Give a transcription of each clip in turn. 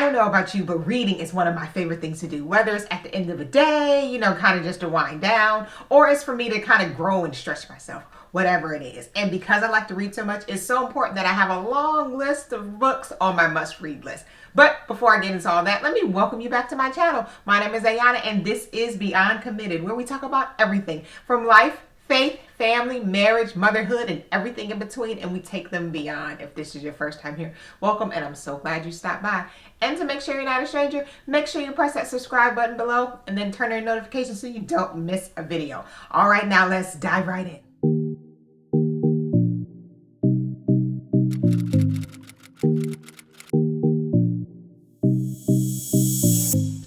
don't know about you, but reading is one of my favorite things to do, whether it's at the end of a day, kind of just to wind down, or it's for me to kind of grow and stretch myself, whatever it is. And because I like to read so much, it's so important that I have a long list of books on my must-read list. But before I get into all that, let me welcome you back to my channel. My name is Ayanna, and this is Beyond Committed, where we talk about everything from life, faith, family, marriage, motherhood, and everything in between, and we take them beyond. If this is your first time here, welcome, and I'm so glad you stopped by. And to make sure you're not a stranger, make sure you press that subscribe button below and then turn on notifications so you don't miss a video. All right, now let's dive right in.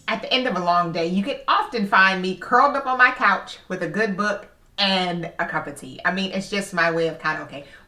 At the end of a long day, you can often find me curled up on my couch with a good book and a cup of tea. I mean, it's just my way of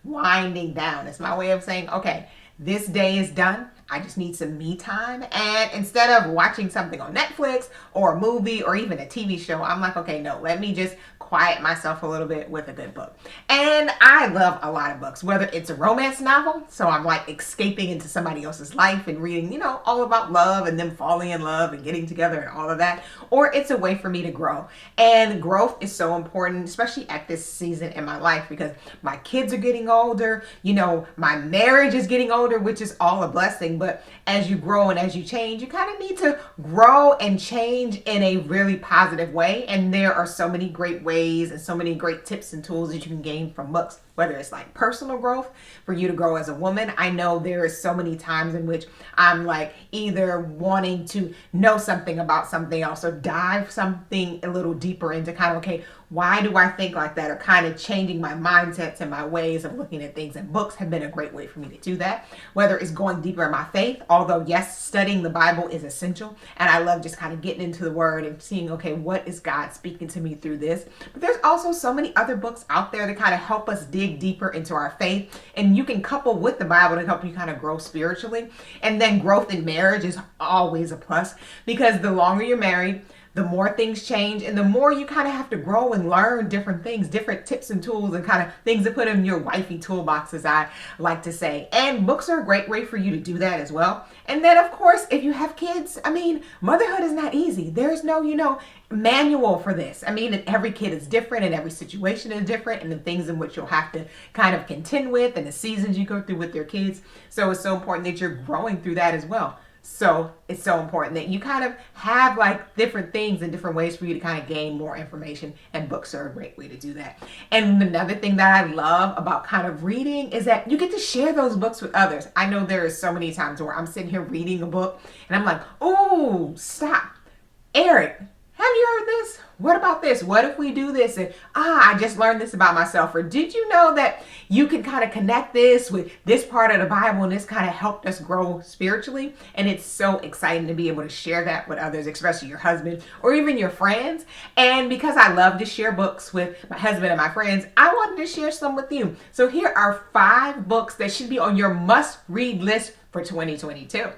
winding down. It's my way of saying, okay, this day is done. I just need some me time. And instead of watching something on Netflix or a movie or even a TV show, I'm like, okay, no, let me just quiet myself a little bit with a good book. And I love a lot of books, whether it's a romance novel, so I'm like escaping into somebody else's life and reading, all about love and them falling in love and getting together and all of that, or it's a way for me to grow. And growth is so important, especially at this season in my life, because my kids are getting older, my marriage is getting older, which is all a blessing. But as you grow and as you change, you kind of need to grow and change in a really positive way. And there are so many great ways and so many great tips and tools that you can gain from books, whether it's like personal growth for you to grow as a woman. I know there is so many times in which I'm like either wanting to know something about something else or dive something a little deeper into okay, why do I think like that? Or kind of changing my mindsets and my ways of looking at things. And books have been a great way for me to do that, whether it's going deeper in my faith, although yes, studying the Bible is essential. And I love just kind of getting into the word and seeing, okay, what is God speaking to me through this? But there's also so many other books out there that kind of help us dig deeper into our faith. And you can couple with the Bible to help you kind of grow spiritually. And then growth in marriage is always a plus, because the longer you're married, the more things change and the more you kind of have to grow and learn different things, different tips and tools and kind of things to put in your wifey toolbox, as I like to say. And books are a great way for you to do that as well. And then of course, if you have kids, motherhood is not easy. There's no, manual for this. And every kid is different and every situation is different, and the things in which you'll have to kind of contend with and the seasons you go through with your kids. So it's so important that you're growing through that as well. So it's so important that you kind of have different things and different ways for you to kind of gain more information, and books are a great way to do that. And another thing that I love about kind of reading is that you get to share those books with others. I know there is so many times where I'm sitting here reading a book and I'm like, oh, stop. Eric, have you heard this? What about this? What if we do this? And I just learned this about myself. Or did you know that you can kind of connect this with this part of the Bible, and this kind of helped us grow spiritually? And it's so exciting to be able to share that with others, especially your husband or even your friends. And because I love to share books with my husband and my friends, I wanted to share some with you. So here are 5 books that should be on your must-read list for 2022.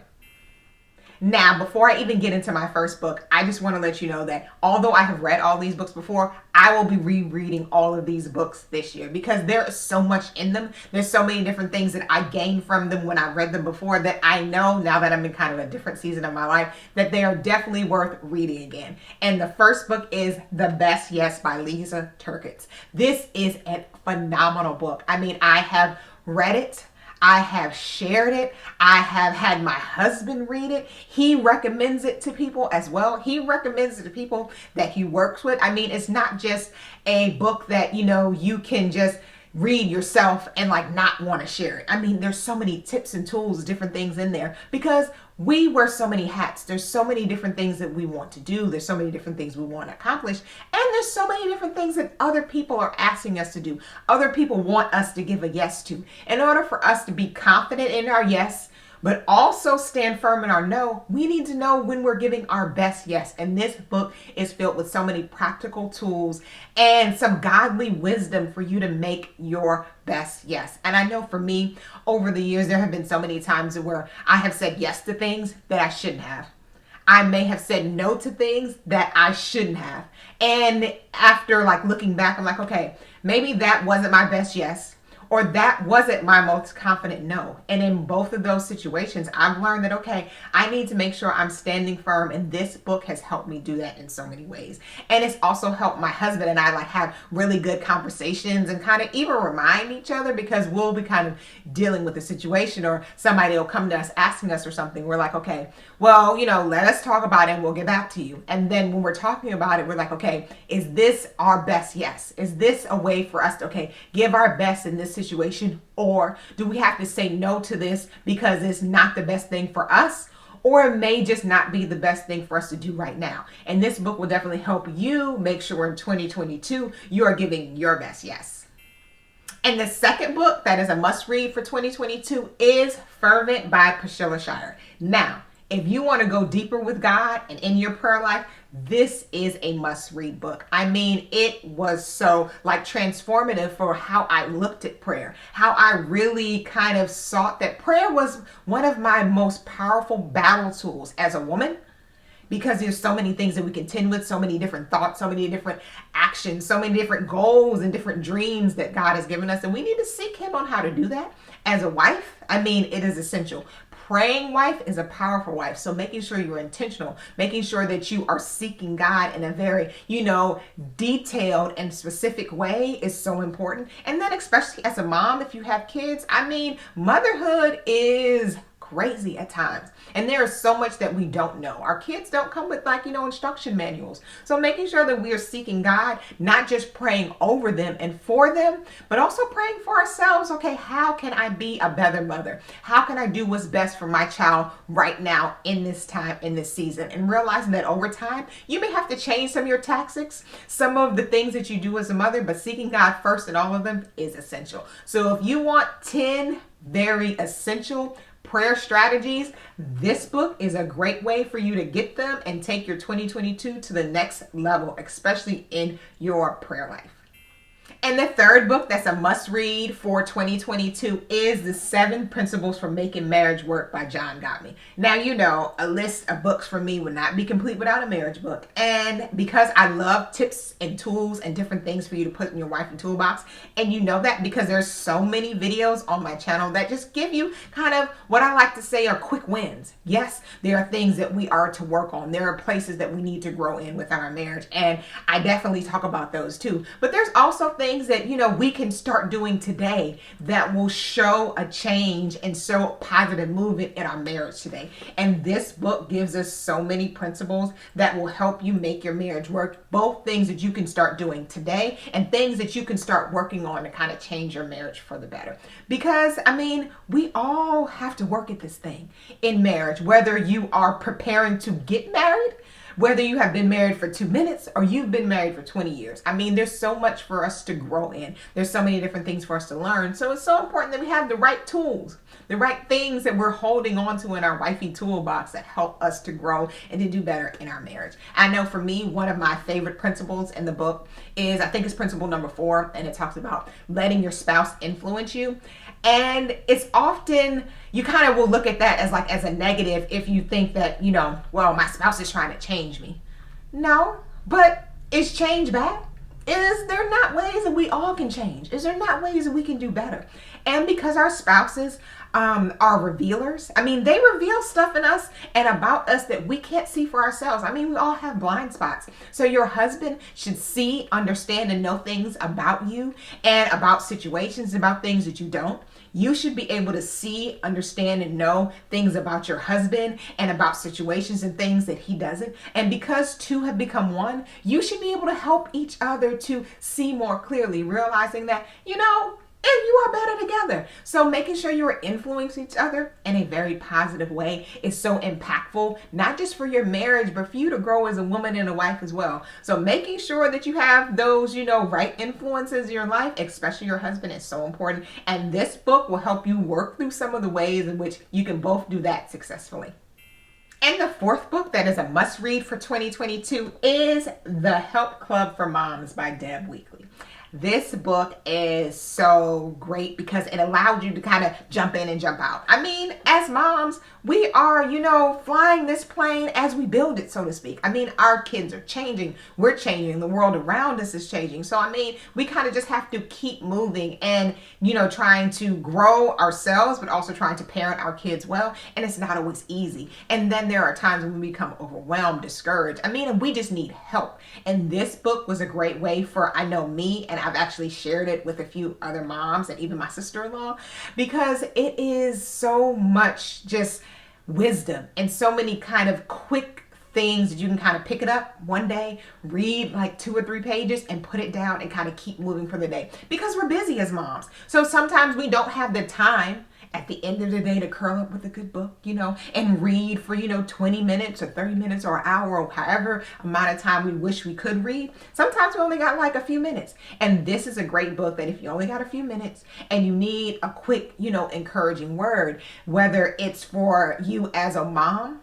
Now, before I even get into my first book, I just want to let you know that although I have read all these books before, I will be rereading all of these books this year, because there is so much in them. There's so many different things that I gained from them when I read them before, that I know now that I'm in kind of a different season of my life that they are definitely worth reading again. And the first book is The Best Yes by Lysa TerKeurst. This is a phenomenal book. I have read it. I have shared it. I have had my husband read it. He recommends it to people as well. He recommends it to people that he works with. It's not just a book that, you can just read yourself and not want to share it. There's so many tips and tools, different things in there, because we wear so many hats. There's so many different things that we want to do. There's so many different things we want to accomplish. And there's so many different things that other people are asking us to do. Other people want us to give a yes to. In order for us to be confident in our yes, but also stand firm in our no, we need to know when we're giving our best yes. And this book is filled with so many practical tools and some godly wisdom for you to make your best yes. And I know for me, over the years, there have been so many times where I have said yes to things that I shouldn't have. I may have said no to things that I shouldn't have. And after looking back, I'm like, okay, maybe that wasn't my best yes. or that wasn't my most confident no. And in both of those situations, I've learned that, okay, I need to make sure I'm standing firm. And this book has helped me do that in so many ways. And it's also helped my husband and I like have really good conversations and kind of even remind each other, because we'll be kind of dealing with a situation or somebody will come to us asking us or something. We're like, okay, well, let us talk about it and we'll get back to you. And then when we're talking about it, we're like, okay, is this our best yes? Is this a way for us to, okay, give our best in this situation? Or do we have to say no to this because it's not the best thing for us? Or it may just not be the best thing for us to do right now. And this book will definitely help you make sure in 2022, you are giving your best yes. And the second book that is a must read for 2022 is Fervent by Priscilla Shirer. Now, if you want to go deeper with God and in your prayer life, this is a must read book. I mean, it was so transformative for how I looked at prayer, how I really kind of sought that prayer was one of my most powerful battle tools as a woman. Because there's so many things that we contend with, so many different thoughts, so many different actions, so many different goals and different dreams that God has given us. And we need to seek Him on how to do that. As a wife, I mean, it is essential. Praying wife is a powerful wife. So making sure you're intentional, making sure that you are seeking God in a very, detailed and specific way is so important. And then especially as a mom, if you have kids, I mean, motherhood is crazy at times. And there is so much that we don't know. Our kids don't come with instruction manuals. So making sure that we are seeking God, not just praying over them and for them, but also praying for ourselves. Okay, how can I be a better mother? How can I do what's best for my child right now in this time, in this season? And realizing that over time, you may have to change some of your tactics, some of the things that you do as a mother, but seeking God first in all of them is essential. So if you want 10 very essential prayer strategies, this book is a great way for you to get them and take your 2022 to the next level, especially in your prayer life. And the third book that's a must read for 2022 is The 7 Principles for Making Marriage Work by John Gottman. Now, a list of books for me would not be complete without a marriage book. And because I love tips and tools and different things for you to put in your wifey toolbox, and you know that because there's so many videos on my channel that just give you kind of what I like to say are quick wins. Yes, there are things that we are to work on. There are places that we need to grow in with our marriage. And I definitely talk about those too. But there's also things that we can start doing today that will show a change and show positive movement in our marriage today. And this book gives us so many principles that will help you make your marriage work, both things that you can start doing today and things that you can start working on to kind of change your marriage for the better. Because we all have to work at this thing in marriage, whether you are preparing to get married, whether you have been married for 2 minutes or you've been married for 20 years. There's so much for us to grow in. There's so many different things for us to learn. So it's so important that we have the right tools, the right things that we're holding on to in our wifey toolbox that help us to grow and to do better in our marriage. I know for me, one of my favorite principles in the book is, I think it's principle number 4, and it talks about letting your spouse influence you. And it's often, you kind of will look at that as a negative if you think that, well, my spouse is trying to change me. No, but is change bad? Is there not ways that we all can change? Is there not ways that we can do better? And because our spouses are revealers, they reveal stuff in us and about us that we can't see for ourselves. We all have blind spots. So your husband should see, understand, and know things about you and about situations, about things that you don't. You should be able to see, understand, and know things about your husband and about situations and things that he doesn't. And because two have become one, you should be able to help each other to see more clearly, realizing that, and you are better together. So making sure you are influencing each other in a very positive way is so impactful, not just for your marriage, but for you to grow as a woman and a wife as well. So making sure that you have those, right influences in your life, especially your husband, is so important. And this book will help you work through some of the ways in which you can both do that successfully. And the fourth book that is a must read for 2022 is The Help Club for Moms by Deb Weakly. This book is so great because it allowed you to kind of jump in and jump out. I mean, as moms, we are, flying this plane as we build it, so to speak. I mean, our kids are changing. We're changing. The world around us is changing. So, I mean, we kind of just have to keep moving and, trying to grow ourselves, but also trying to parent our kids well. And it's not always easy. And then there are times when we become overwhelmed, discouraged. I mean, and we just need help. And this book was a great way for, I know, me, and I've actually shared it with a few other moms and even my sister-in-law, because it is so much just wisdom and so many kind of quick things that you can kind of pick it up one day, read like 2 or 3 pages and put it down and kind of keep moving for the day, because we're busy as moms. So sometimes we don't have the time at the end of the day to curl up with a good book, and read for, 20 minutes or 30 minutes or an hour or however amount of time we wish we could read. Sometimes we only got like a few minutes. And this is a great book that if you only got a few minutes and you need a quick, encouraging word, whether it's for you as a mom,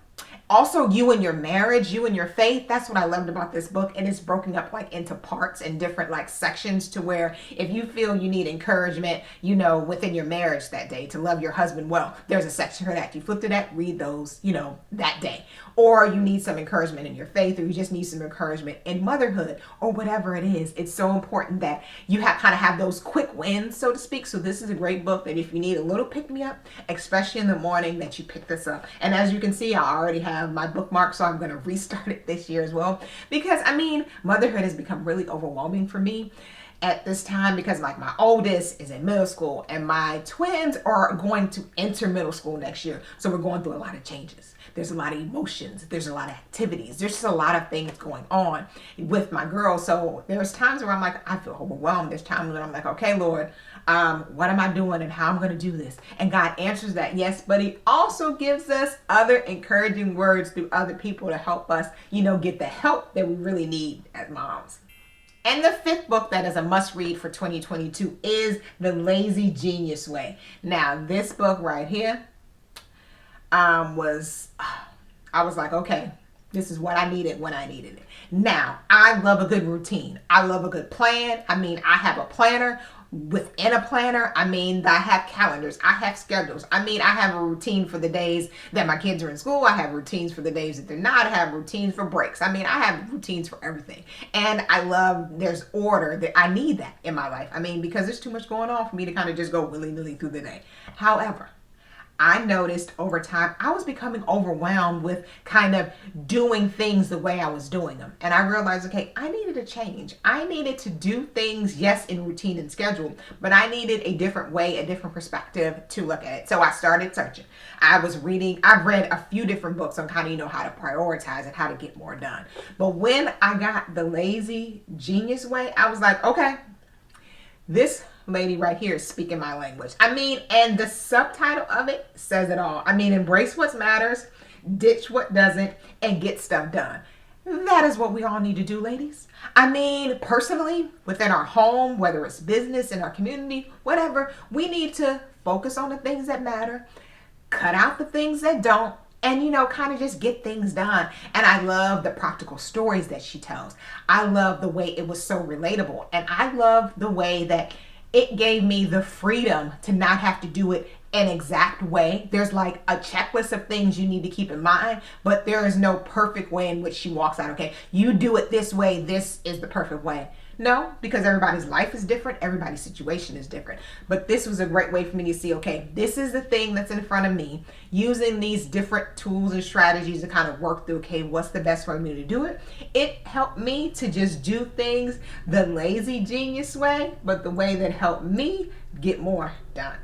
also you and your marriage, you and your faith. That's what I loved about this book. And it's broken up like into parts and different like sections, to where if you feel you need encouragement, within your marriage that day to love your husband well, there's a section for that. You flip to that, read those, that day. Or you need some encouragement in your faith, or you just need some encouragement in motherhood, or whatever it is. It's so important that you kind of have those quick wins, so to speak. So this is a great book that if you need a little pick-me-up, especially in the morning, that you pick this up. And as you can see, I already have my bookmark, so I'm going to restart it this year as well. Because, I mean, motherhood has become really overwhelming for me at this time, because like my oldest is in middle school and my twins are going to enter middle school next year. So we're going through a lot of changes. There's a lot of emotions. There's a lot of activities. There's just a lot of things going on with my girls. So there's times where I'm like, I feel overwhelmed. There's times when I'm like, okay, Lord, what am I doing and how I'm going to do this? And God answers that, yes, but he also gives us other encouraging words through other people to help us, get the help that we really need as moms. And the 5th book that is a must read for 2022 is The Lazy Genius Way. Now, this book right here I was like, okay, this is what I needed when I needed it. Now, I love a good routine. I love a good plan. I mean, I have a planner within a planner. I mean, I have calendars. I have schedules. I mean, I have a routine for the days that my kids are in school. I have routines for the days that they're not. I have routines for breaks. I mean, I have routines for everything. And I love, there's order. That I need that in my life. I mean, because there's too much going on for me to kind of just go willy-nilly through the day. However, I noticed over time, I was becoming overwhelmed with kind of doing things the way I was doing them. And I realized, okay, I needed a change. I needed to do things, yes, in routine and schedule, but I needed a different way, a different perspective to look at it. So I started searching. I've read a few different books on kind of, how to prioritize and how to get more done. But when I got The Lazy Genius Way, I was like, okay, this lady right here is speaking my language. I mean, and the subtitle of it says it all. I mean, embrace what matters, ditch what doesn't, and get stuff done. That is what we all need to do, ladies. I mean, personally, within our home, whether it's business, in our community, whatever, we need to focus on the things that matter, cut out the things that don't, and, kind of just get things done. And I love the practical stories that she tells. I love the way it was so relatable. And I love the way that it gave me the freedom to not have to do it an exact way. There's like a checklist of things you need to keep in mind, but there is no perfect way in which she walks out. Okay, you do it this way. This is the perfect way. No, because everybody's life is different. Everybody's situation is different. But this was a great way for me to see, okay, this is the thing that's in front of me, using these different tools and strategies to kind of work through, okay, what's the best way for me to do it? It helped me to just do things the lazy genius way, but the way that helped me get more done.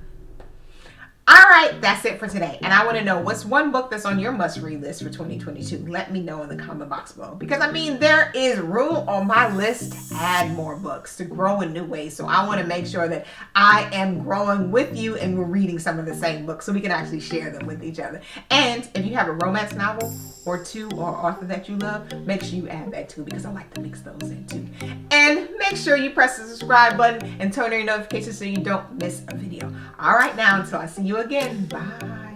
All right, that's it for today. And I want to know, what's one book that's on your must-read list for 2022? Let me know in the comment box below. Because, I mean, there is room on my list to add more books, to grow in new ways. So I want to make sure that I am growing with you and we're reading some of the same books so we can actually share them with each other. And if you have a romance novel or two or author that you love, make sure you add that too, because I like to mix those in too. And make sure you press the subscribe button and turn on your notifications so you don't miss a video. All right, now, until I see you again, bye.